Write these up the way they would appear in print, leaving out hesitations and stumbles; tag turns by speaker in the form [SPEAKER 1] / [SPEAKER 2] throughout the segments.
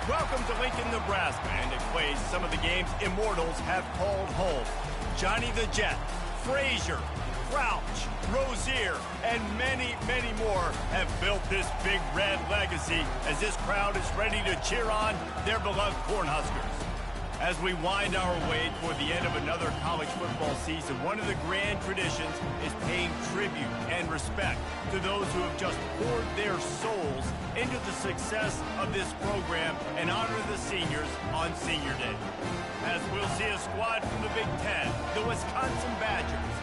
[SPEAKER 1] Welcome to Lincoln, Nebraska, and it plays some of the games immortals have called home. Johnny the Jet, Frazier, Crouch, Rozier, and many, many more have built this big red legacy as this crowd is ready to cheer on their beloved Cornhuskers. As we wind our way toward the end of another college football season, one of the grand traditions is paying tribute and respect to those who have just poured their souls into the success of this program and honor the seniors on Senior Day. As we'll see a squad from the Big Ten, the Wisconsin Badgers,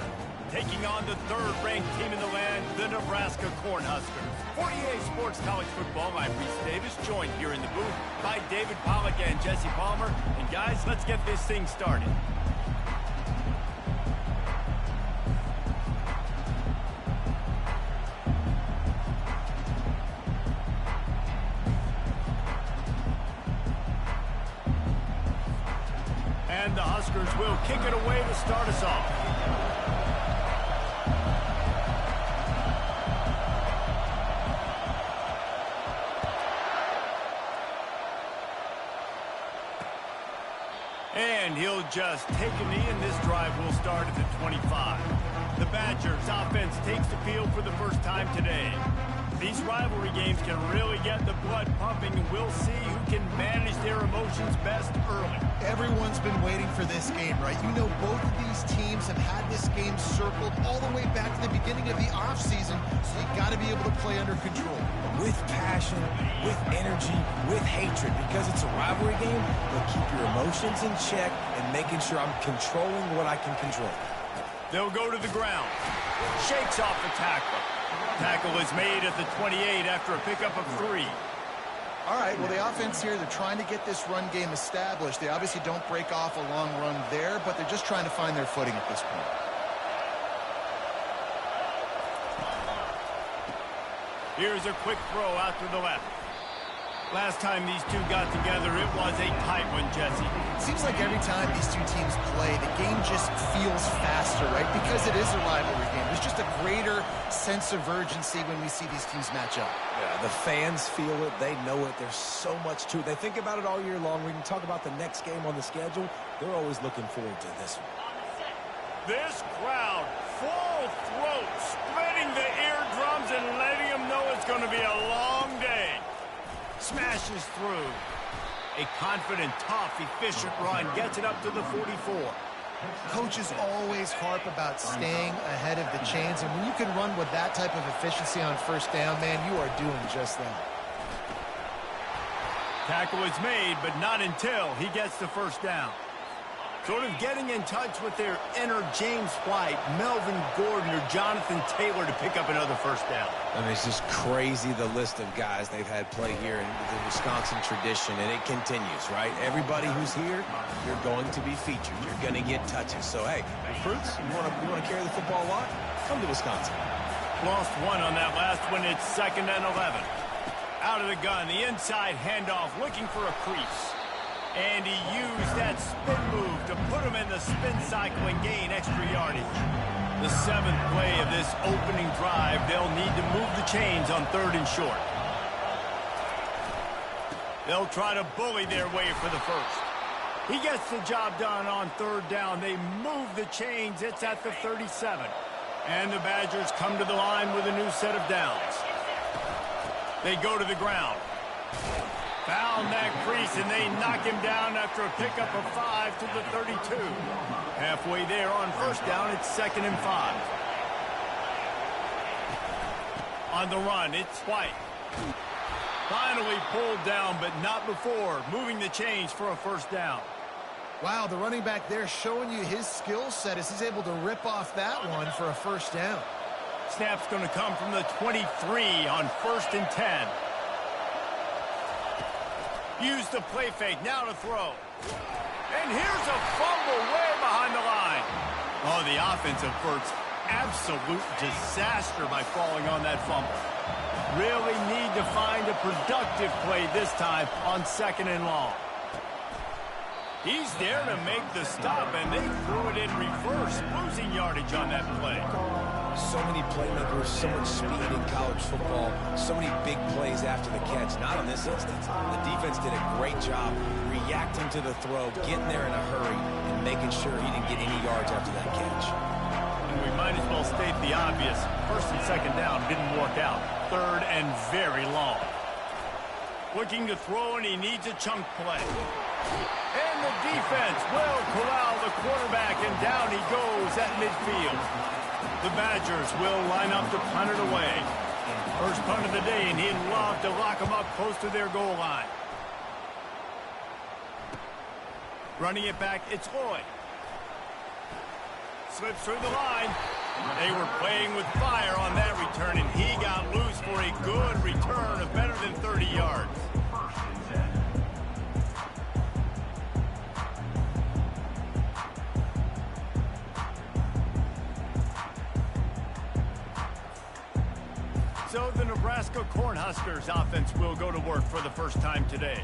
[SPEAKER 1] taking on the third-ranked team in the land, the Nebraska Cornhuskers. For EA Sports College Football, I'm Reese Davis, joined here in the booth by David Pollack and Jesse Palmer. And guys, let's get this thing started. And the Huskers will kick it away to start us off. And he'll just take a knee, and this drive will start at the 25. The Badgers offense takes the field for the first time today. These rivalry games can really get the blood pumping, and we'll see who can manage their emotions best early.
[SPEAKER 2] Everyone's been waiting for this game, right? You know, both of these teams have had this game circled all the way back to the beginning of the offseason, so you got to be able to play under control.
[SPEAKER 3] With passion, with energy, with hatred, because it's a rivalry game, they'll keep your emotions in check and making sure I'm controlling what I can control.
[SPEAKER 1] They'll go to the ground. Shakes off the tackle. Tackle is made at the 28 after a pickup of 3.
[SPEAKER 2] All right, well, the offense here, they're trying to get this run game established. They obviously don't break off a long run there, but they're just trying to find their footing at this point.
[SPEAKER 1] Here's a quick throw out to the left. Last time these two got together, it was a tight one, Jesse.
[SPEAKER 2] It seems like every time these two teams play, the game just feels faster, right? Because it is a rivalry game. There's just a greater sense of urgency when we see these teams match up.
[SPEAKER 3] Yeah, the fans feel it. They know it. There's so much to it. They think about it all year long. We can talk about the next game on the schedule. They're always looking forward to this one.
[SPEAKER 1] This crowd, full throat, splitting the eardrums and letting them know it's going to be a long day. Smashes through. A confident, tough, efficient run gets it up to the 44.
[SPEAKER 2] Coaches always harp about staying ahead of the chains, and when you can run with that type of efficiency on first down, man, you are doing just that.
[SPEAKER 1] Tackle is made, but not until he gets the first down. Sort of getting in touch with their inner James White, Melvin Gordon, or Jonathan Taylor to pick up another first down.
[SPEAKER 3] I mean, it's just crazy, the list of guys they've had play here in the Wisconsin tradition, and it continues, right? Everybody who's here, you're going to be featured. You're going to get touches. So, hey, recruits, you want to carry the football a lot? Come to Wisconsin.
[SPEAKER 1] Lost one on that last one. It's 2nd and 11. Out of the gun, the inside handoff, looking for a crease. And he used that spin move to put him in the spin cycle and gain extra yardage. The 7th play of this opening drive, they'll need to move the chains on 3rd and short. They'll try to bully their way for the first. He gets the job done on 3rd down. They move the chains. It's at the 37. And the Badgers come to the line with a new set of downs. They go to the ground. Found that crease, and they knock him down after a pickup of 5 to the 32. Halfway there on first down, it's 2nd and 5. On the run, it's White. Finally pulled down, but not before moving the chains for a first down.
[SPEAKER 2] Wow, the running back there showing you his skill set as he's able to rip off that one for a first down.
[SPEAKER 1] Snap's going to come from the 23 on 1st and 10. Use the play fake, now to throw. And here's a fumble way behind the line. Oh, the offense averts absolute disaster by falling on that fumble. Really need to find a productive play this time on 2nd and long. He's there to make the stop, and they threw it in reverse, losing yardage on that play.
[SPEAKER 3] So many playmakers, so much speed in college football, so many big plays after the catch. Not in this instance. The defense did a great job reacting to the throw, getting there in a hurry, and making sure he didn't get any yards after that catch.
[SPEAKER 1] And we might as well state the obvious. First and second down didn't work out. Third and very long. Looking to throw, and he needs a chunk play. And the defense will corral the quarterback, and down he goes at midfield. The Badgers will line up to punt it away. First punt of the day, and he'd love to lock them up close to their goal line. Running it back, it's Lloyd. Slips through the line. They were playing with fire on that return, and he got loose for a good return of better than 30 yards. So the Nebraska Cornhuskers offense will go to work for the first time today.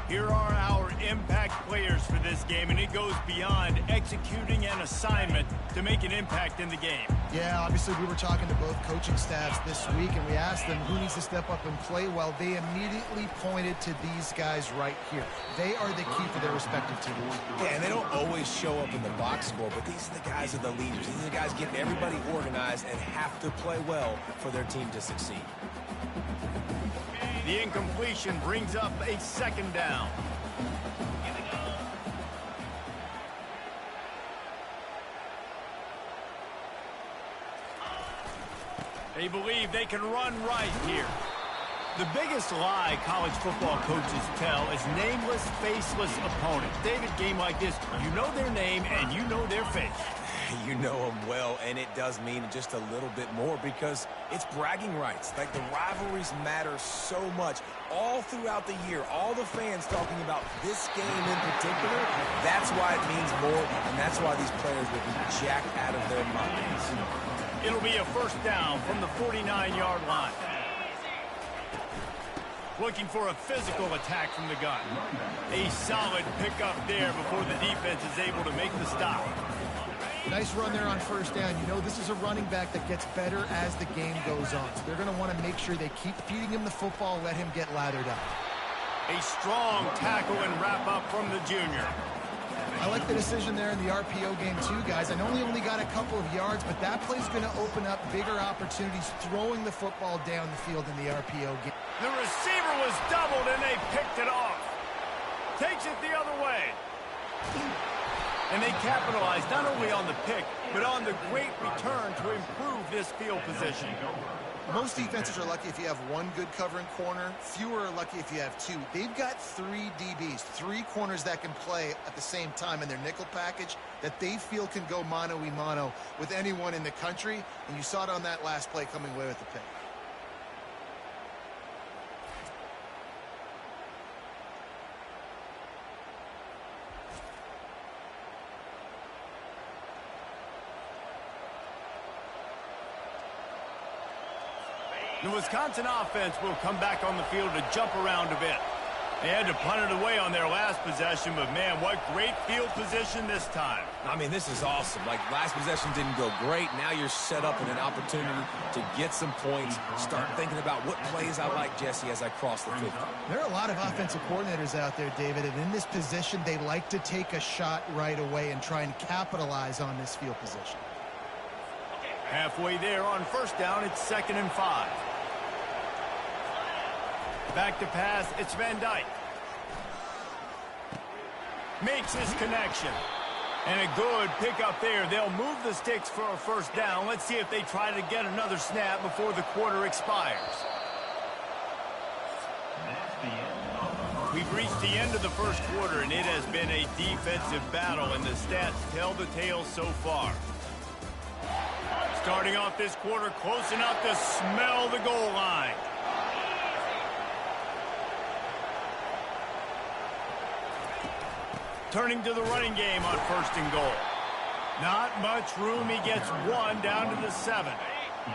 [SPEAKER 1] Here are our impact players for this game, and it goes beyond executing an assignment to make an impact in the game.
[SPEAKER 2] Yeah, obviously we were talking to both coaching staffs this week, and we asked them who needs to step up and play well. They immediately pointed to these guys right here. They are the key for their respective teams.
[SPEAKER 3] Yeah, and they don't always show up in the box score, but these are the guys that are the leaders. These are the guys getting everybody organized and have to play well for their team to succeed.
[SPEAKER 1] The incompletion brings up a second down. They believe they can run right here. The biggest lie college football coaches tell is nameless, faceless opponents. David, game like this, you know their name and you know their face.
[SPEAKER 3] You know them well, and it does mean just a little bit more because it's bragging rights. Like, the rivalries matter so much all throughout the year. All the fans talking about this game in particular, that's why it means more, and that's why these players will be jacked out of their minds.
[SPEAKER 1] It'll be a first down from the 49-yard line. Looking for a physical attack from the gun. A solid pickup there before the defense is able to make the stop.
[SPEAKER 2] Nice run there on first down. You know, this is a running back that gets better as the game goes on. So they're going to want to make sure they keep feeding him the football, let him get lathered up.
[SPEAKER 1] A strong tackle and wrap up from the junior.
[SPEAKER 2] I like the decision there in the RPO game too, guys. I know he only got a couple of yards, but that play's going to open up bigger opportunities throwing the football down the field in the RPO game.
[SPEAKER 1] The receiver was doubled, and they picked it off. Takes it the other way. And they capitalized not only on the pick, but on the great return to improve this field position.
[SPEAKER 2] Most defenses are lucky if you have one good covering corner. Fewer are lucky if you have two. They've got three DBs, three corners that can play at the same time in their nickel package that they feel can go mano-a-mano with anyone in the country. And you saw it on that last play coming away with the pick.
[SPEAKER 1] The Wisconsin offense will come back on the field to jump around a bit. They had to punt it away on their last possession, but man, what great field position this time.
[SPEAKER 3] I mean, this is awesome. Like, last possession didn't go great. Now you're set up in an opportunity to get some points. Start thinking about what plays I like, Jesse, as I cross the 50.
[SPEAKER 2] There are a lot of offensive coordinators out there, David, and in this position, they like to take a shot right away and try and capitalize on this field position.
[SPEAKER 1] Halfway there on first down, it's 2nd and 5. Back to pass, it's Van Dyke. Makes his connection. And a good pickup there. They'll move the sticks for a first down. Let's see if they try to get another snap before the quarter expires. We've reached the end of the first quarter, and it has been a defensive battle, and the stats tell the tale so far. Starting off this quarter close enough to smell the goal line. Turning to the running game on 1st and goal. Not much room. He gets one down to the 7.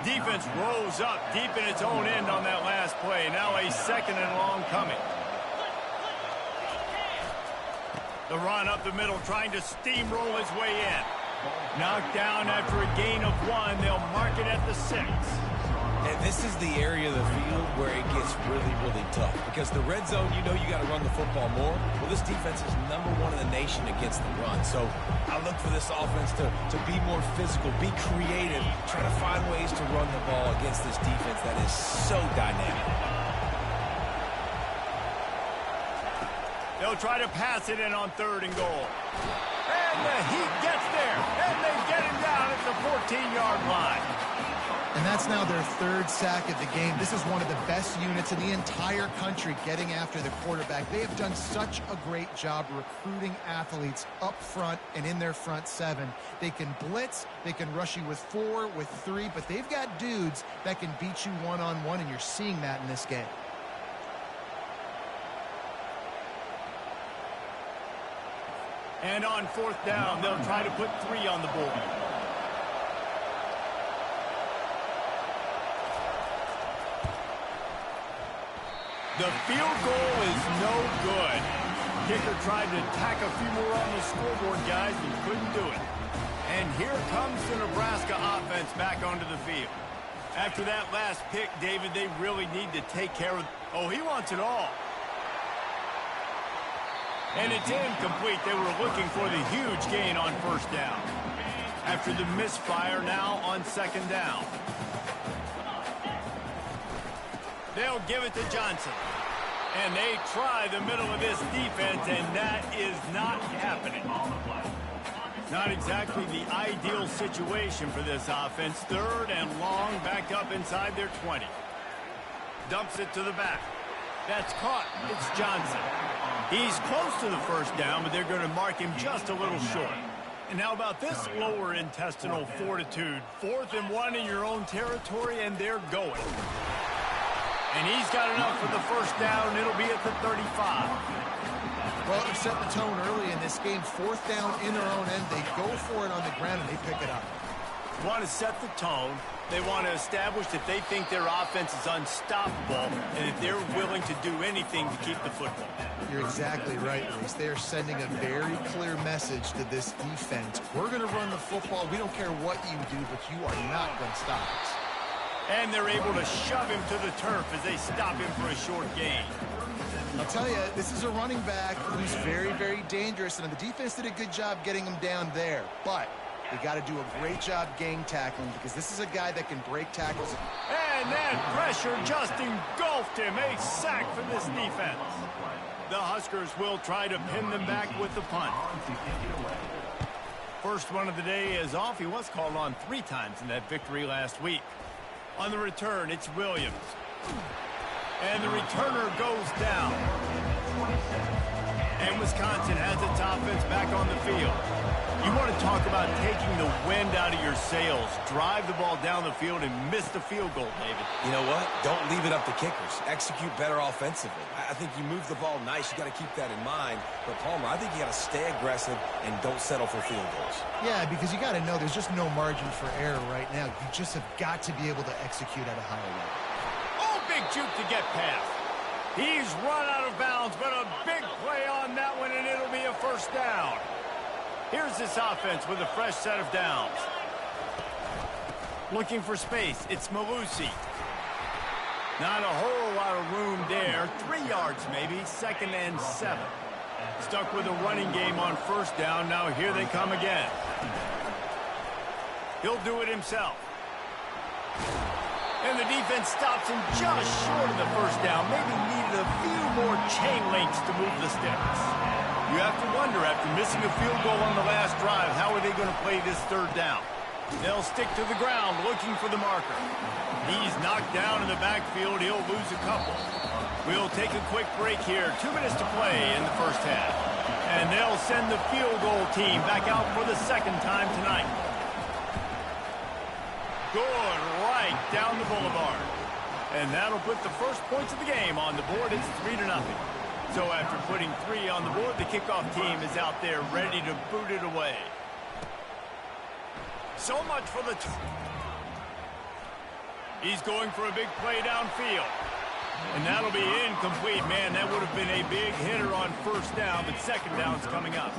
[SPEAKER 1] Defense rose up deep in its own end on that last play. Now a 2nd and long coming. The run up the middle, trying to steamroll his way in. Knocked down after a gain of 1. They'll mark it at the 6.
[SPEAKER 3] And this is the area of the field where it gets really, really tough. Because the red zone, you know you got to run the football more. Well, this defense is #1 in the nation against the run. So I look for this offense to be more physical, be creative, try to find ways to run the ball against this defense that is so dynamic.
[SPEAKER 1] They'll try to pass it in on 3rd and goal. And the Heat gets there. And they get him down at the 14-yard line.
[SPEAKER 2] And that's now their 3rd sack of the game. This is one of the best units in the entire country getting after the quarterback. They have done such a great job recruiting athletes up front and in their front 7. They can blitz, they can rush you with 4, with 3, but they've got dudes that can beat you one-on-one, and you're seeing that in this game.
[SPEAKER 1] And on 4th down, they'll try to put 3 on the board. The field goal is no good. Kicker tried to tack a few more on the scoreboard, guys, and couldn't do it. And here comes the Nebraska offense back onto the field. After that last pick, David, they really need to take care of... Oh, he wants it all. And it's incomplete. They were looking for the huge gain on 1st down. After the misfire, now on 2nd down. They'll give it to Johnson. And they try the middle of this defense, and that is not happening. Not exactly the ideal situation for this offense. 3rd and long, back up inside their 20. Dumps it to the back. That's caught. It's Johnson. He's close to the 1st down, but they're going to mark him just a little short. And how about this lower intestinal fortitude? 4th and 1 in your own territory, and they're going. And he's got enough for the 1st down. It'll be at the 35.
[SPEAKER 2] Well, they set the tone early in this game. 4th down in their own end. They go for it on the ground, and they pick it up.
[SPEAKER 1] Want to set the tone. They want to establish that they think their offense is unstoppable and that they're willing to do anything to keep the football.
[SPEAKER 2] You're exactly right, Reese. They are sending a very clear message to this defense. We're going to run the football. We don't care what you do, but you are not going to stop us.
[SPEAKER 1] And they're able to shove him to the turf as they stop him for a short gain.
[SPEAKER 2] I'll tell you, this is a running back who's very, very dangerous, and the defense did a good job getting him down there. But they got to do a great job gang tackling, because this is a guy that can break tackles.
[SPEAKER 1] And then pressure just engulfed him. A sack for this defense. The Huskers will try to pin them back with the punt. First one of the day is off. He was called on 3 times in that victory last week. On the return, it's Williams. And the returner goes down. And Wisconsin has its offense back on the field. You want to talk about taking the wind out of your sails. Drive the ball down the field and miss the field goal, David.
[SPEAKER 3] You know what? Don't leave it up to kickers. Execute better offensively. I think you move the ball nice. You got to keep that in mind. But, Palmer, I think you got to stay aggressive and don't settle for field goals.
[SPEAKER 2] Yeah, because you got to know there's just no margin for error right now. You just have got to be able to execute at a higher level.
[SPEAKER 1] Oh, big juke to get past. He's run out of bounds, but a big play on that one, and it'll be a 1st down. Here's this offense with a fresh set of downs. Looking for space. It's Malusi. Not a whole lot of room there. 3 yards maybe. 2nd and 7. Stuck with a running game on 1st down. Now here they come again. He'll do it himself. And the defense stops him just short of the 1st down. Maybe needed a few more chain links to move the sticks. You have to wonder, after missing a field goal on the last drive, how are they going to play this 3rd down? They'll stick to the ground looking for the marker. He's knocked down in the backfield. He'll lose a couple. We'll take a quick break here. 2 minutes to play in the 1st half. And they'll send the field goal team back out for the 2nd time tonight. Good, right down the boulevard. And that'll put the first points of the game on the board. It's 3-0. So after putting 3 on the board, the kickoff team is out there ready to boot it away. So much for the... He's going for a big play downfield. And that'll be incomplete. Man, that would have been a big hitter on 1st down, but 2nd down's coming up.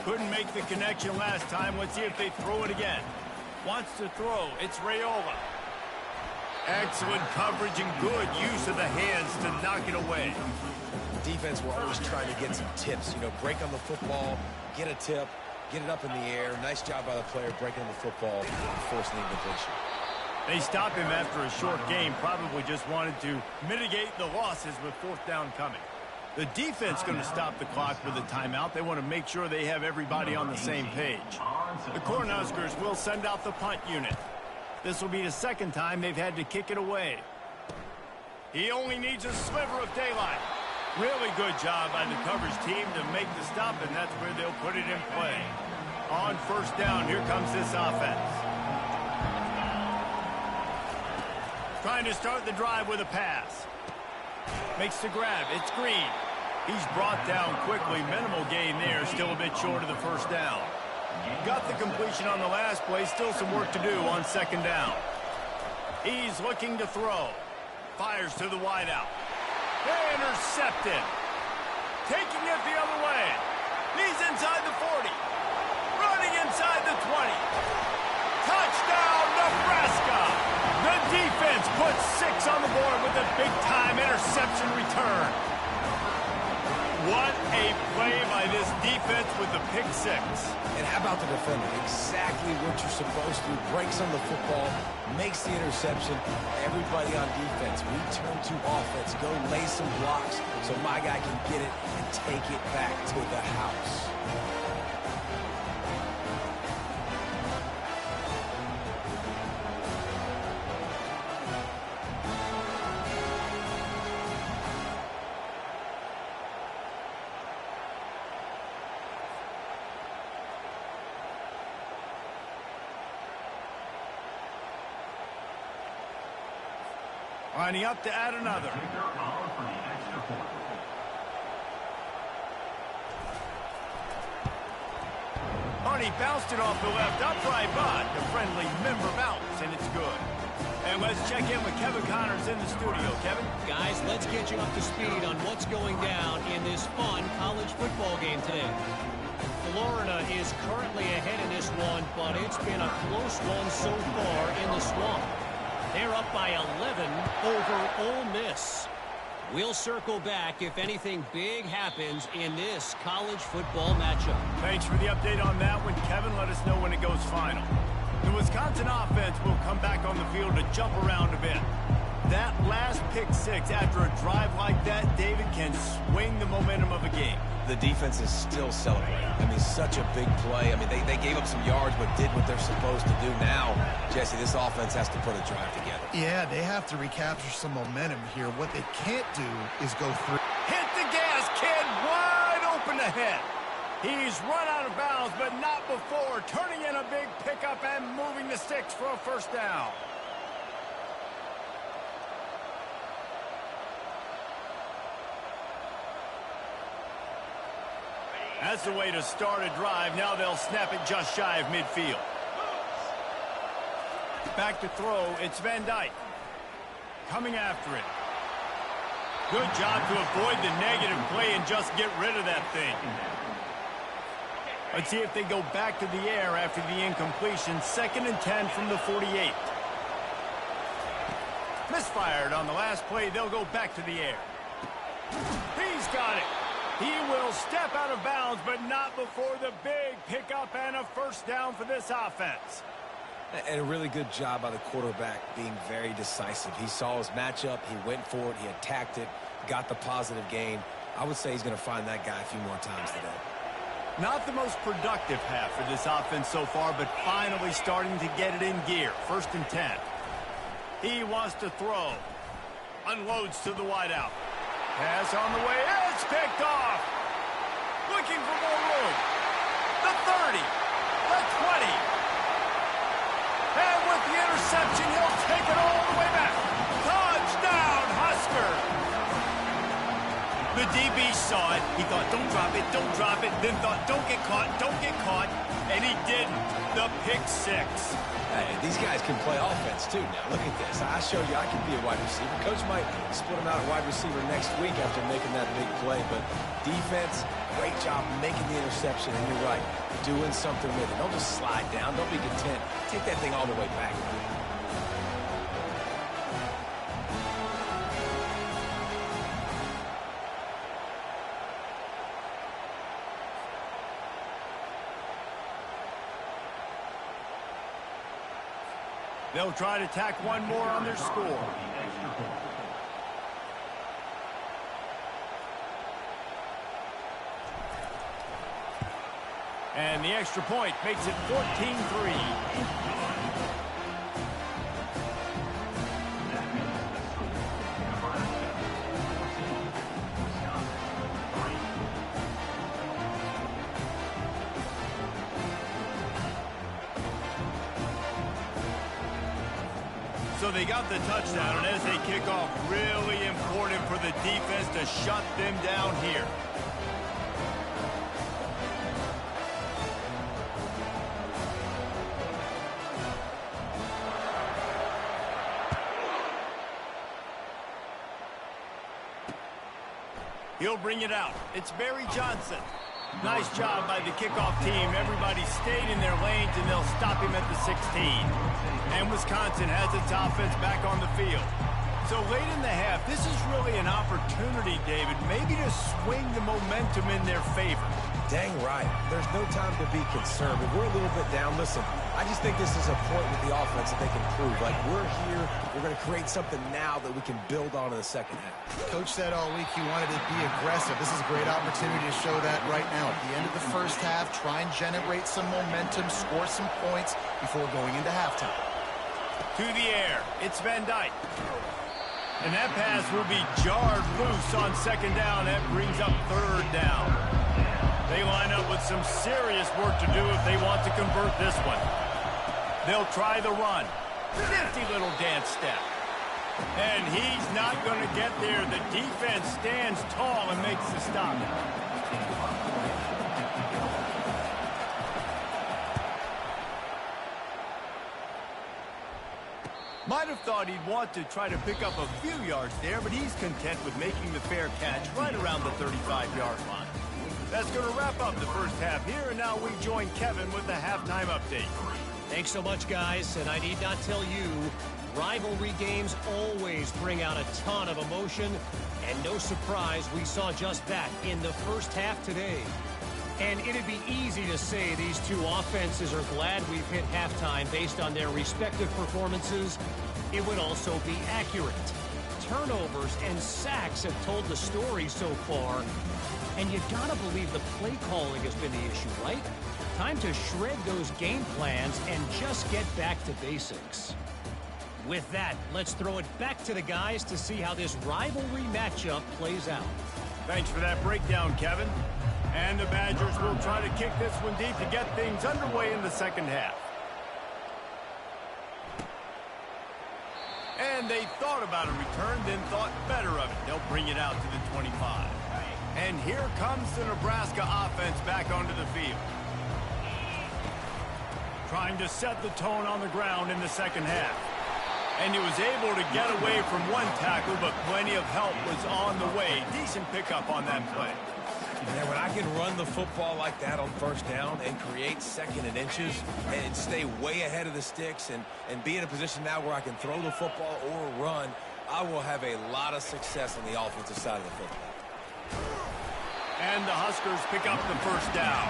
[SPEAKER 1] Couldn't make the connection last time. Let's see if they throw it again. Wants to throw. It's Raiola. Excellent coverage and good use of the hands to knock it away.
[SPEAKER 3] Defense will always try to get some tips. You know, break on the football, get a tip, get it up in the air. Nice job by the player breaking on the football and forcing the incompletion.
[SPEAKER 1] They stopped him after a short game. Probably just wanted to mitigate the losses with fourth down coming. The defense going to stop the clock with a timeout. They want to make sure they have everybody on the same page. The Cornhuskers will send out the punt unit. This will be the second time they've had to kick it away. He only needs a sliver of daylight. Really good job by the coverage team to make the stop, and that's where they'll put it in play. On first down, here comes this offense. Trying to start the drive with a pass. Makes the grab. It's Green. He's brought down quickly. Minimal gain there. Still a bit short of the first down. Got the completion on the last play. Still some work to do on second down. He's looking to throw. Fires to the wideout. Intercepted. Taking it the other way. He's inside the 40. Running inside the 20. Touchdown, Nebraska. The defense puts 6 on the board with a big-time interception return. What a play by this defense with the pick 6.
[SPEAKER 3] And how about the defender? Exactly what you're supposed to. Breaks on the football, makes the interception. Everybody on defense, we turn to offense. Go lay some blocks so my guy can get it and take it back to the house.
[SPEAKER 1] Lining up to add another. Harney bounced it off the left upright, but the friendly member bounce, and it's good. And let's check in with Kevin Connors in the studio. Kevin?
[SPEAKER 4] Guys, let's get you up to speed on what's going down in this fun college football game today. Florida is currently ahead in this one, but it's been a close one so far in the swamp. They're up by 11 over Ole Miss. We'll circle back if anything big happens in this college football matchup.
[SPEAKER 1] Thanks for the update on that one, Kevin. Let us know when it goes final. The Wisconsin offense will come back on the field to jump around a bit. That last pick 6 after a drive like that, David, can swing the momentum of a game.
[SPEAKER 3] The defense is still celebrating. I mean, such a big play. I mean, they gave up some yards but did what they're supposed to do. Now, Jesse, this offense has to put a drive together.
[SPEAKER 2] Yeah, they have to recapture some momentum here. What they can't do is go through.
[SPEAKER 1] Hit the gas, kid. Wide open ahead. He's run out of bounds, but not before. Turning in a big pickup and moving the sticks for a first down. That's the way to start a drive. Now they'll snap it just shy of midfield. Back to throw. It's Van Dyke. Coming after it. Good job to avoid the negative play and just get rid of that thing. Let's see if they go back to the air after the incompletion. 2nd and 10 from the 48. Misfired on the last play. They'll go back to the air. He's got it. He will step out of bounds, but not before the big pickup and a first down for this offense.
[SPEAKER 3] And a really good job by the quarterback being very decisive. He saw his matchup. He went for it. He attacked it. Got the positive gain. I would say he's going to find that guy a few more times today.
[SPEAKER 1] Not the most productive half for this offense so far, but finally starting to get it in gear. 1st and 10. He wants to throw. Unloads to the wideout. Pass on the way. It's picked off. Looking for more room. The 30. The 20. And with the interception, he'll take it all the way back. Touchdown, Husker. The DB saw it. He thought, don't drop it. Then thought, don't get caught. And he didn't. The pick six.
[SPEAKER 3] Hey, these guys can play offense, too, now. Look at this. I showed you I can be a wide receiver. Coach might split him out at wide receiver next week after making that big play. But defense, great job making the interception. And you're right, doing something with it. Don't just slide down. Don't be content. Take that thing all the way back.
[SPEAKER 1] They'll try to tack one more on their score. And the extra point makes it 14-3. So they got the touchdown, and as they kick off, really important for the defense to shut them down here. He'll bring it out. It's Barry Johnson. Nice job by the kickoff team. Everybody stayed in their lanes, and they'll stop him at the 16. And Wisconsin has its offense back on the field. So late in the half, this is really an opportunity, David, maybe to swing the momentum in their favor.
[SPEAKER 3] Dang right. There's no time to be concerned. If we're a little bit down, listen, I just think this is a point with the offense that they can prove. Like, we're here, we're going to create something now that we can build on in the second half.
[SPEAKER 2] Coach said all week he wanted to be aggressive. This is a great opportunity to show that right now. At the end of the first half, try and generate some momentum, score some points before going into halftime.
[SPEAKER 1] To the air, it's Van Dyke. And that pass will be jarred loose on second down. That brings up third down. They line up with some serious work to do if they want to convert this one. They'll try the run. Nifty little dance step. And he's not going to get there. The defense stands tall and makes the stop. Might have thought he'd want to try to pick up a few yards there, but he's content with making the fair catch right around the 35-yard line. That's going to wrap up the first half here, and now we join Kevin with the halftime update.
[SPEAKER 4] Thanks so much, guys, and I need not tell you, rivalry games always bring out a ton of emotion, and no surprise we saw just that in the first half today. And it'd be easy to say these two offenses are glad we've hit halftime based on their respective performances. It would also be accurate. Turnovers and sacks have told the story so far. And you gotta believe the play calling has been the issue, right? Time to shred those game plans and just get back to basics. With that, let's throw it back to the guys to see how this rivalry matchup plays out.
[SPEAKER 1] Thanks for that breakdown, Kevin. And the Badgers will try to kick this one deep to get things underway in the second half. And they thought about a return, then thought better of it. They'll bring it out to the 25. And here comes the Nebraska offense back onto the field. Trying to set the tone on the ground in the second half. And he was able to get away from one tackle, but plenty of help was on the way. Decent pickup on that play.
[SPEAKER 3] Yeah, when I can run the football like that on first down and create second and inches and stay way ahead of the sticks and be in a position now where I can throw the football or run, I will have a lot of success on the offensive side of the football.
[SPEAKER 1] And the Huskers pick up the first down.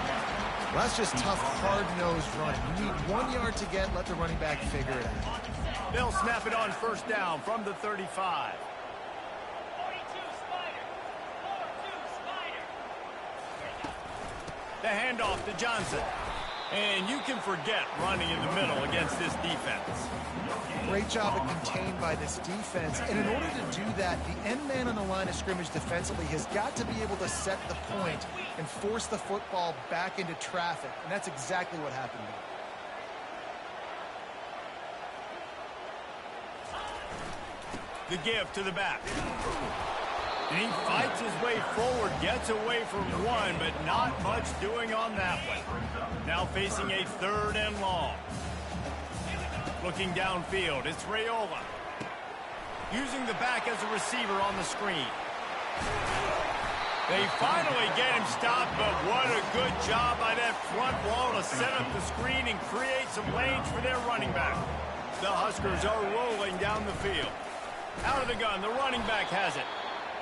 [SPEAKER 2] Well, that's just tough, hard-nosed running. You need 1 yard to get, let the running back figure it out.
[SPEAKER 1] They'll snap it on first down from the 35. The handoff to Johnson. And you can forget running in the middle against this defense.
[SPEAKER 2] Great job of contained by this defense. And in order to do that, the end man on the line of scrimmage defensively has got to be able to set the point and force the football back into traffic. And that's exactly what happened there.
[SPEAKER 1] The give to the back. And he fights his way forward, gets away from one, but not much doing on that one. Now facing a 3rd and long. Looking downfield, it's Raiola. Using the back as a receiver on the screen. They finally get him stopped, but what a good job by that front wall to set up the screen and create some lanes for their running back. The Huskers are rolling down the field. Out of the gun, the running back has it.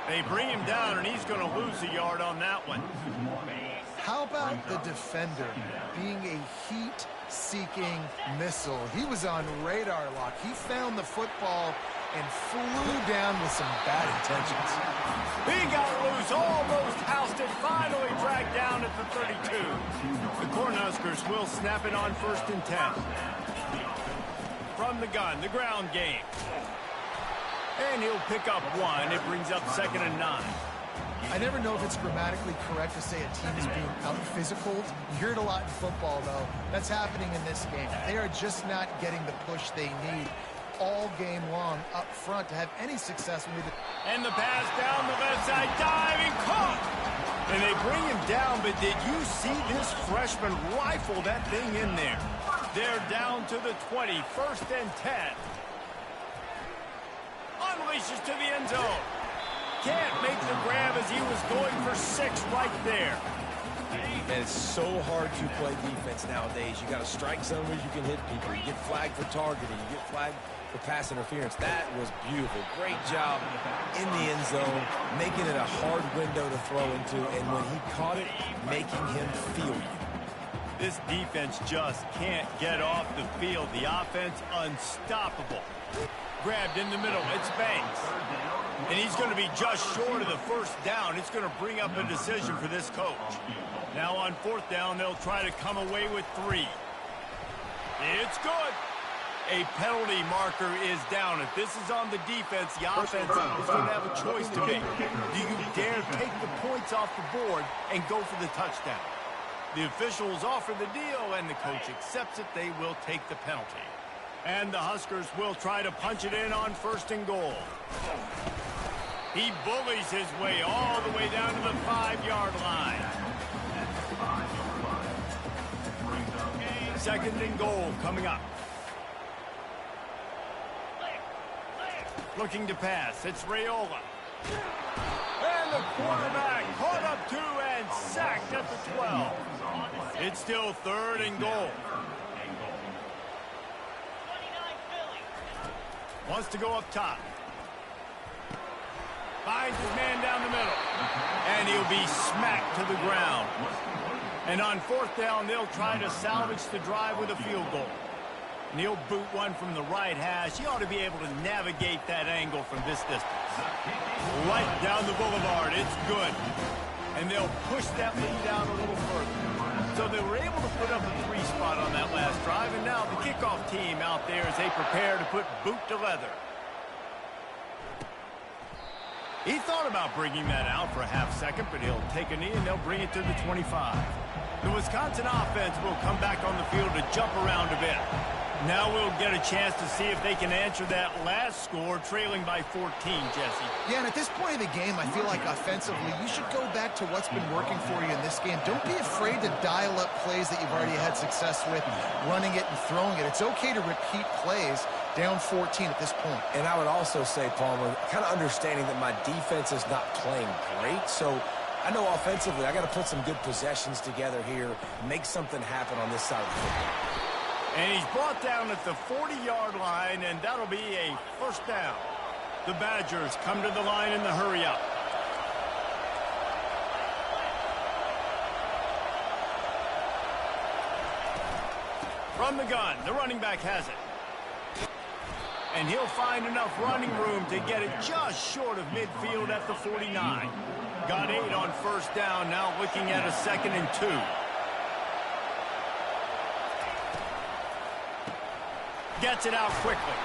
[SPEAKER 1] They bring him down, and he's going to lose a yard on that one.
[SPEAKER 2] How about the defender being a heat-seeking missile? He was on radar lock. He found the football and flew down with some bad intentions.
[SPEAKER 1] He got loose, almost housed it, finally dragged down at the 32. The Cornhuskers will snap it on 1st and 10. From the gun, the ground game. And he'll pick up 1. It brings up 2nd and 9.
[SPEAKER 2] I never know if it's grammatically correct to say a team is being out-physicaled. You hear it a lot in football, though. That's happening in this game. They are just not getting the push they need all game long up front to have any success.
[SPEAKER 1] And the pass down the left side, diving, caught! And they bring him down, but did you see this freshman rifle that thing in there? They're down to the 20, 1st and 10. Unleashes to the end zone. Can't make the grab as he was going for 6 right there.
[SPEAKER 3] And it's so hard to play defense nowadays. You got to strike zone where you can hit people. You get flagged for targeting. You get flagged for pass interference. That was beautiful. Great job in the end zone, making it a hard window to throw into. And when he caught it, making him feel you.
[SPEAKER 1] This defense just can't get off the field. The offense unstoppable. Grabbed in the middle. It's Banks. And he's going to be just short of the 1st down. It's going to bring up a decision for this coach. Now on 4th down, they'll try to come away with 3. It's good. A penalty marker is down. If this is on the defense, the offense is going to have a choice to make. Do you dare take the points off the board and go for the touchdown? The officials offer the deal, and the coach accepts it. They will take the penalty. And the Huskers will try to punch it in on 1st and goal. He bullies his way all the way down to the 5-yard line. 2nd and goal coming up. Looking to pass. It's Raiola. And the quarterback caught up 2 and sacked at the 12. It's still 3rd and goal. Wants to go up top. Finds his man down the middle. And he'll be smacked to the ground. And on 4th down, they'll try to salvage the drive with a field goal. And he'll boot one from the right hash. He ought to be able to navigate that angle from this distance. Right down the boulevard. It's good. And they'll push that lead down a little further. So they were able to put up a 3 spot on that last drive. And now the kickoff team out there as they prepare to put boot to leather. He thought about bringing that out for a half second, but he'll take a knee and they'll bring it to the 25. The Wisconsin offense will come back on the field to jump around a bit. Now we'll get a chance to see if they can answer that last score, trailing by 14, Jesse.
[SPEAKER 2] Yeah, and at this point of the game, I feel like offensively, you should go back to what's been working for you in this game. Don't be afraid to dial up plays that you've already had success with, running it and throwing it. It's okay to repeat plays down 14 at this point.
[SPEAKER 3] And I would also say, Palmer, kind of understanding that my defense is not playing great, so I know offensively I got to put some good possessions together here, make something happen on this side of the football.
[SPEAKER 1] And he's brought down at the 40-yard line, and that'll be a 1st down. The Badgers come to the line in the hurry-up. From the gun, the running back has it. And he'll find enough running room to get it just short of midfield at the 49. Got 8 on 1st down, now looking at a 2nd and 2. Gets it out quickly.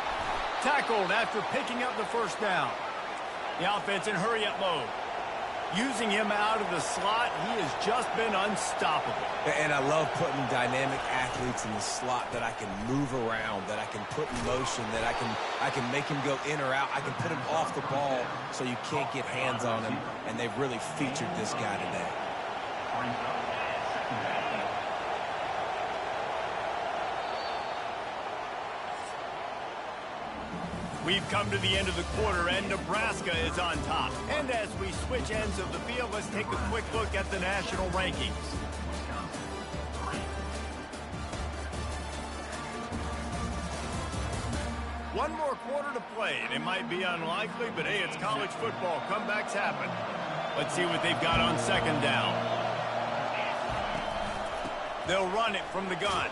[SPEAKER 1] Tackled after picking up the 1st down. The offense in hurry-up mode. Using him out of the slot, he has just been unstoppable.
[SPEAKER 3] And I love putting dynamic athletes in the slot that I can move around, that I can put in motion, that I can make him go in or out. I can put him off the ball so you can't get hands on him, and they've really featured this guy today.
[SPEAKER 1] We've come to the end of the quarter, and Nebraska is on top. And as we switch ends of the field, let's take a quick look at the national rankings. One more quarter to play, and it might be unlikely, but hey, it's college football. Comebacks happen. Let's see what they've got on second down. They'll run it from the gun.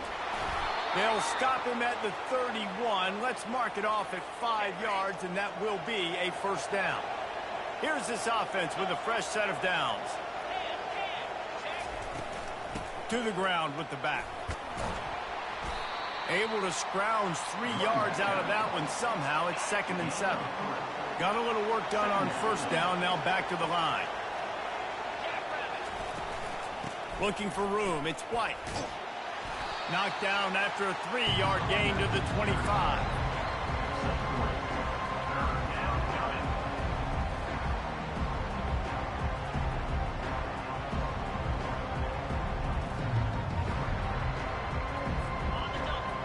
[SPEAKER 1] They'll stop him at the 31. Let's mark it off at 5 yards, and that will be a first down. Here's this offense with a fresh set of downs. To the ground with the back. Able to scrounge 3 yards out of that one somehow. It's 2nd and 7. Got a little work done on first down. Now back to the line. Looking for room. It's White. Knocked down after a 3-yard gain to the 25.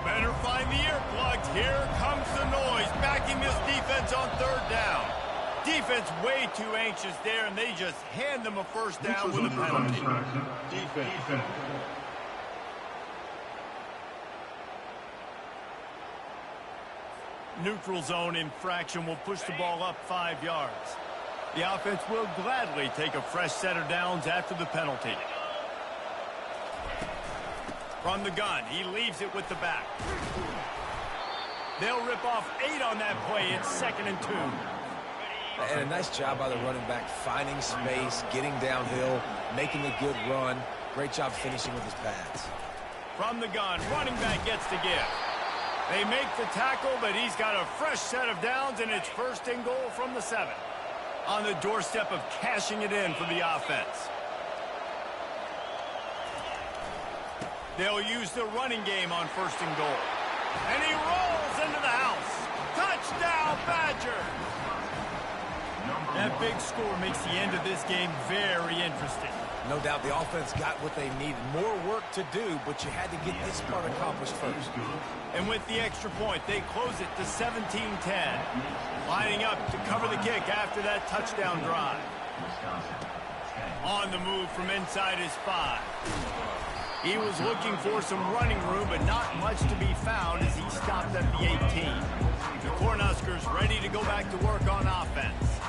[SPEAKER 1] Better find the earplugs. Here comes the noise. Backing this defense on third down. Defense way too anxious there, and they just hand them a first down with a penalty. Defense. Neutral zone infraction will push the ball up 5 yards. The offense will gladly take a fresh set of downs after the penalty. From the gun, he leaves it with the back. They'll rip off 8 on that play. It's 2nd and 2.
[SPEAKER 3] And a nice job by the running back, finding space, getting downhill, making a good run. Great job finishing with his pads.
[SPEAKER 1] From the gun, running back gets the give. They make the tackle, but he's got a fresh set of downs, and it's 1st and goal from the 7. On the doorstep of cashing it in for the offense. They'll use the running game on 1st and goal. And he rolls into the house. Touchdown, Badger! That big score makes the end of this game very interesting.
[SPEAKER 3] No doubt the offense got what they needed. More work to do, but you had to get this part accomplished first.
[SPEAKER 1] And with the extra point, they close it to 17-10. Lining up to cover the kick after that touchdown drive. On the move from inside his 5. He was looking for some running room, but not much to be found as he stopped at the 18. The Cornhuskers ready to go back to work on offense.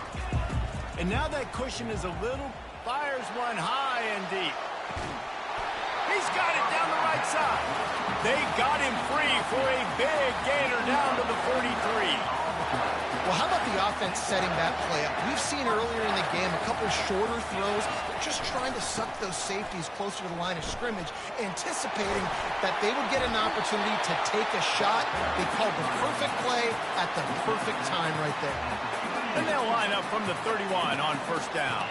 [SPEAKER 1] And now that cushion is a little... Fires one high and deep. He's got it down the right side. They got him free for a big gainer down to the 43.
[SPEAKER 2] Well, how about the offense setting that play up? We've seen earlier in the game a couple shorter throws. They're just trying to suck those safeties closer to the line of scrimmage, anticipating that they would get an opportunity to take a shot. They called the perfect play at the perfect time right there.
[SPEAKER 1] And they'll line up from the 31 on first down.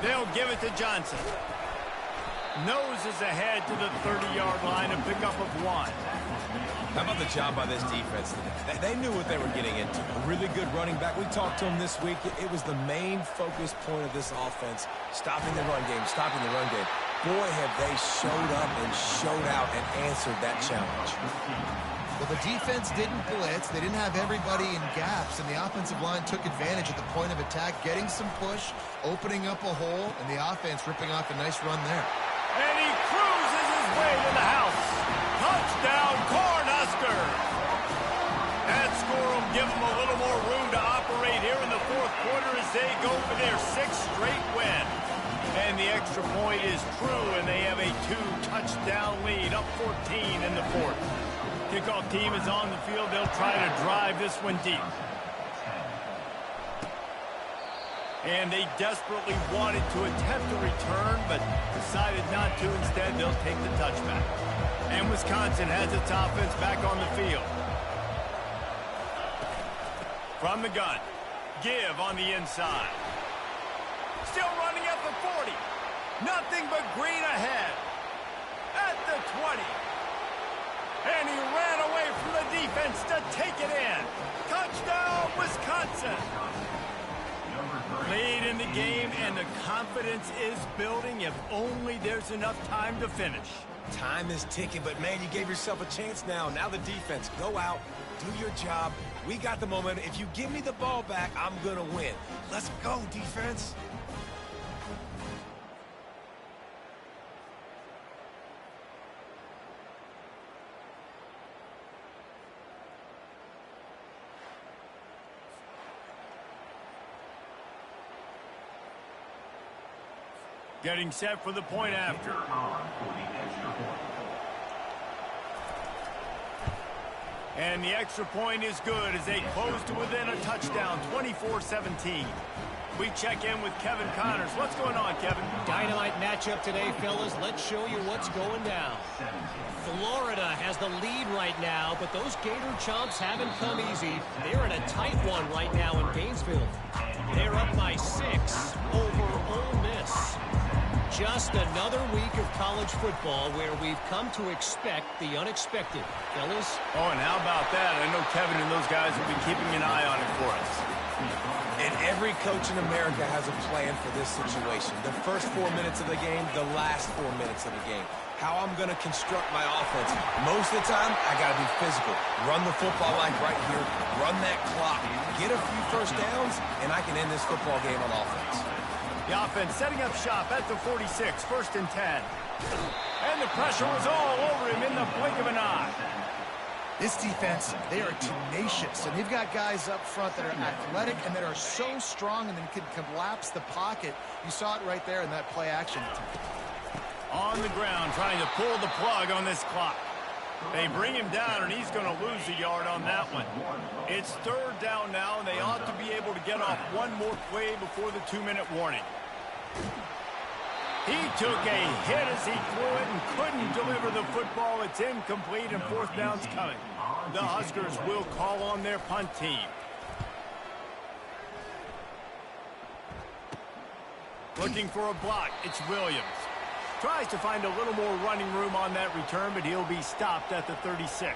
[SPEAKER 1] They'll give it to Johnson. Noses ahead to the 30-yard line, a pickup of 1.
[SPEAKER 3] How about the job by this defense today? They knew what they were getting into. A really good running back. We talked to him this week. It was the main focus point of this offense, stopping the run game, stopping the run game. Boy, have they showed up and showed out and answered that challenge.
[SPEAKER 2] Well, the defense didn't blitz. They didn't have everybody in gaps, and the offensive line took advantage at the point of attack, getting some push, opening up a hole, and the offense ripping off a nice run there.
[SPEAKER 1] And he cruises his way to the house. Touchdown, Cornhuskers! That score will give them a little more room to operate here in the 4th quarter as they go for their 6th straight win. And the extra point is true, and they have a 2-touchdown lead, up 14 in the 4th. Kickoff team is on the field. They'll try to drive this one deep. And they desperately wanted to attempt a return, but decided not to. Instead, they'll take the touchback. And Wisconsin has its offense back on the field. From the gun, Give on the inside. Still running at the 40. Nothing but green ahead. At the 20. And he ran away from the defense to take it in. Touchdown, Wisconsin. Lead in the game, and the confidence is building if only there's enough time to finish.
[SPEAKER 3] Time is ticking, but, man, you gave yourself a chance now. Now the defense, go out, do your job. We got the momentum. If you give me the ball back, I'm going to win. Let's go, defense.
[SPEAKER 1] Getting set for the point after. And the extra point is good as they close to within a touchdown, 24-17. We check in with Kevin Connors. What's going on, Kevin?
[SPEAKER 4] Dynamite matchup today, fellas. Let's show you what's going down. Florida has the lead right now, but those Gator Chomps haven't come easy. They're in a tight one right now in Gainesville. They're up by 6 over Ole Miss. Just another week of college football where we've come to expect the unexpected. Fellas?
[SPEAKER 1] Oh, and how about that? I know Kevin and those guys will be keeping an eye on it for us.
[SPEAKER 3] And every coach in America has a plan for this situation. The first 4 minutes of the game, the last 4 minutes of the game. How I'm going to construct my offense. Most of the time, I got to be physical. Run the football like right here. Run that clock. Get a few first downs, and I can end this football game on offense.
[SPEAKER 1] The offense setting up shop at the 46, 1st and 10. And the pressure was all over him in the blink of an eye.
[SPEAKER 2] This defense, they are tenacious, and they've got guys up front that are athletic and that are so strong and then can collapse the pocket. You saw it right there in that play action.
[SPEAKER 1] On the ground, trying to pull the plug on this clock. They bring him down, and he's going to lose a yard on that one. It's 3rd down now, and they ought to be able to get off one more play before the 2-minute warning. He took a hit as he threw it and couldn't deliver the football. It's incomplete, and 4th down's coming. The Huskers will call on their punt team. Looking for a block. It's Williams. Tries to find a little more running room on that return, but he'll be stopped at the 36.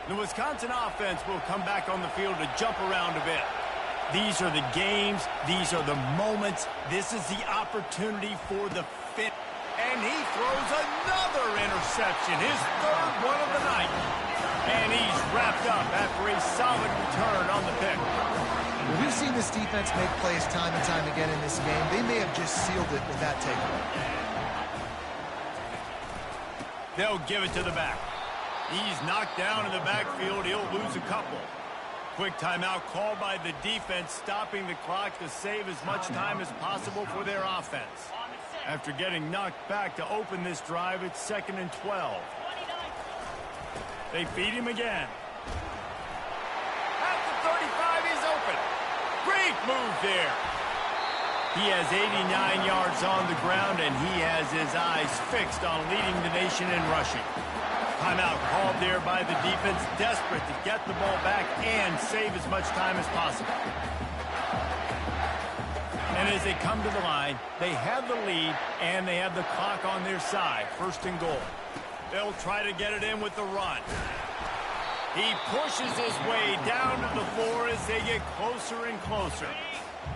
[SPEAKER 1] The Wisconsin offense will come back on the field to jump around a bit. These are the games. These are the moments. This is the opportunity for the fit. And he throws another interception, his 3rd one of the night. And he's wrapped up after a solid return on the pick.
[SPEAKER 2] Well, we've seen this defense make plays time and time again in this game. They may have just sealed it with that takeaway.
[SPEAKER 1] They'll give it to the back. He's knocked down in the backfield. He'll lose a couple. Quick timeout called by the defense, stopping the clock to save as much time as possible for their offense. After getting knocked back to open this drive, it's 2nd and 12. They feed him again. At the 35, he's open. Great move there. He has 89 yards on the ground, and he has his eyes fixed on leading the nation in rushing. Timeout called there by the defense, desperate to get the ball back and save as much time as possible. And as they come to the line, they have the lead, and they have the clock on their side, 1st and goal. They'll try to get it in with the run. He pushes his way down to the floor as they get closer and closer.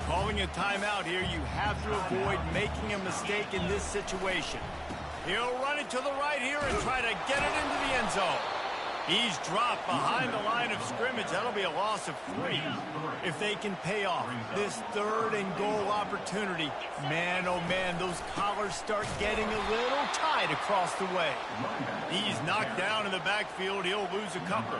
[SPEAKER 1] Calling a timeout here, you have to avoid making a mistake in this situation. He'll run it to the right here and try to get it into the end zone. He's dropped behind the line of scrimmage. That'll be a loss of 3. If they can pay off this 3rd and goal opportunity, man, oh man, those collars start getting a little tight across the way. He's knocked down in the backfield. He'll lose a couple.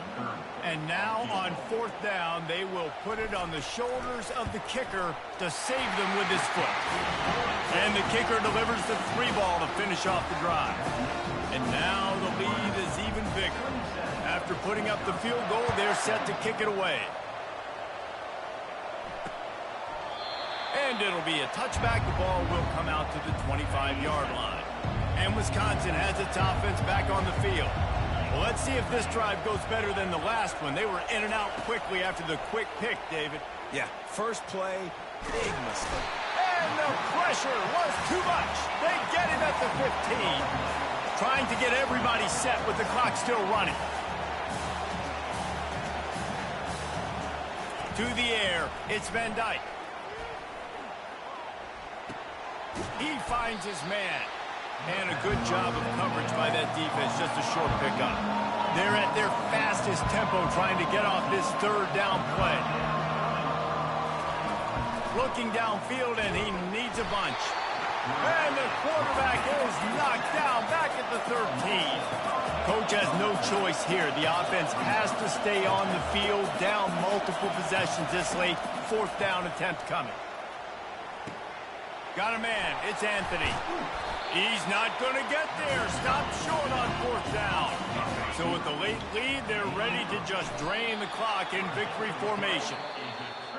[SPEAKER 1] And now on 4th down, they will put it on the shoulders of the kicker to save them with his foot. And the kicker delivers the 3 ball to finish off the drive. And now the lead is even bigger. After putting up the field goal, they're set to kick it away. And it'll be a touchback. The ball will come out to the 25-yard line. And Wisconsin has its offense back on the field. Well, let's see if this drive goes better than the last one. They were in and out quickly after the quick pick, David.
[SPEAKER 3] Yeah, first play, big mistake.
[SPEAKER 1] And the pressure was too much. They get him at the 15. Trying to get everybody set with the clock still running. To the air, it's Van Dyke. He finds his man. And a good job of coverage by that defense, just a short pickup. They're at their fastest tempo trying to get off this third down play. Looking downfield, and he needs a bunch. And the quarterback is knocked down back at the 13. Coach has no choice here. The offense has to stay on the field, down multiple possessions this late. Fourth down attempt coming. Got a man. It's Anthony. He's not going to get there. Stop short on fourth down. So with the late lead, they're ready to just drain the clock in victory formation.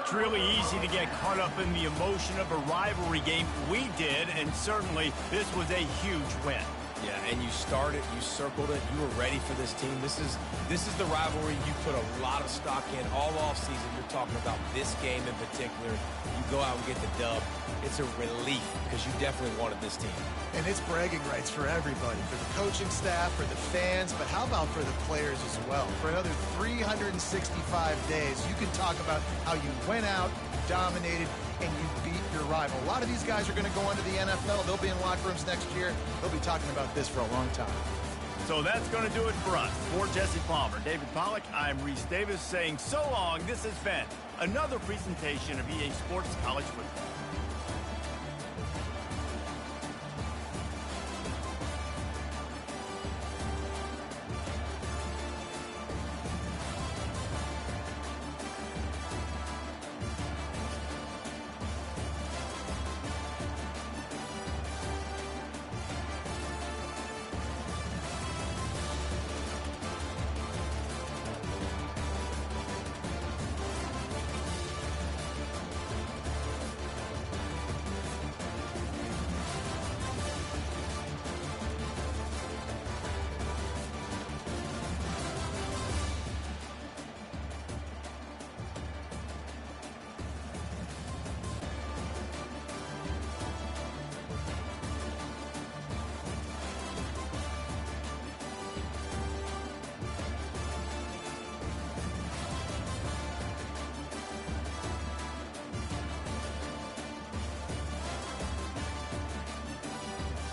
[SPEAKER 1] It's really easy to get caught up in the emotion of a rivalry game. We did, and certainly this was a huge win.
[SPEAKER 3] Yeah, and you started, you circled it, you were ready for this team. This is the rivalry you put a lot of stock in all offseason. You're talking about this game in particular. You go out and get the dub. It's a relief because you definitely wanted this team.
[SPEAKER 2] And it's bragging rights for everybody, for the coaching staff, for the fans, but how about for the players as well? For another 365 days, you can talk about how you went out, dominated, and you beat your rival. A lot of these guys are going to go into the NFL. They'll be in locker rooms next year. They'll be talking about this for a long time.
[SPEAKER 1] So that's going to do it for us. For Jesse Palmer, David Pollack, I'm Reese Davis saying so long. This has been another presentation of EA Sports College Football.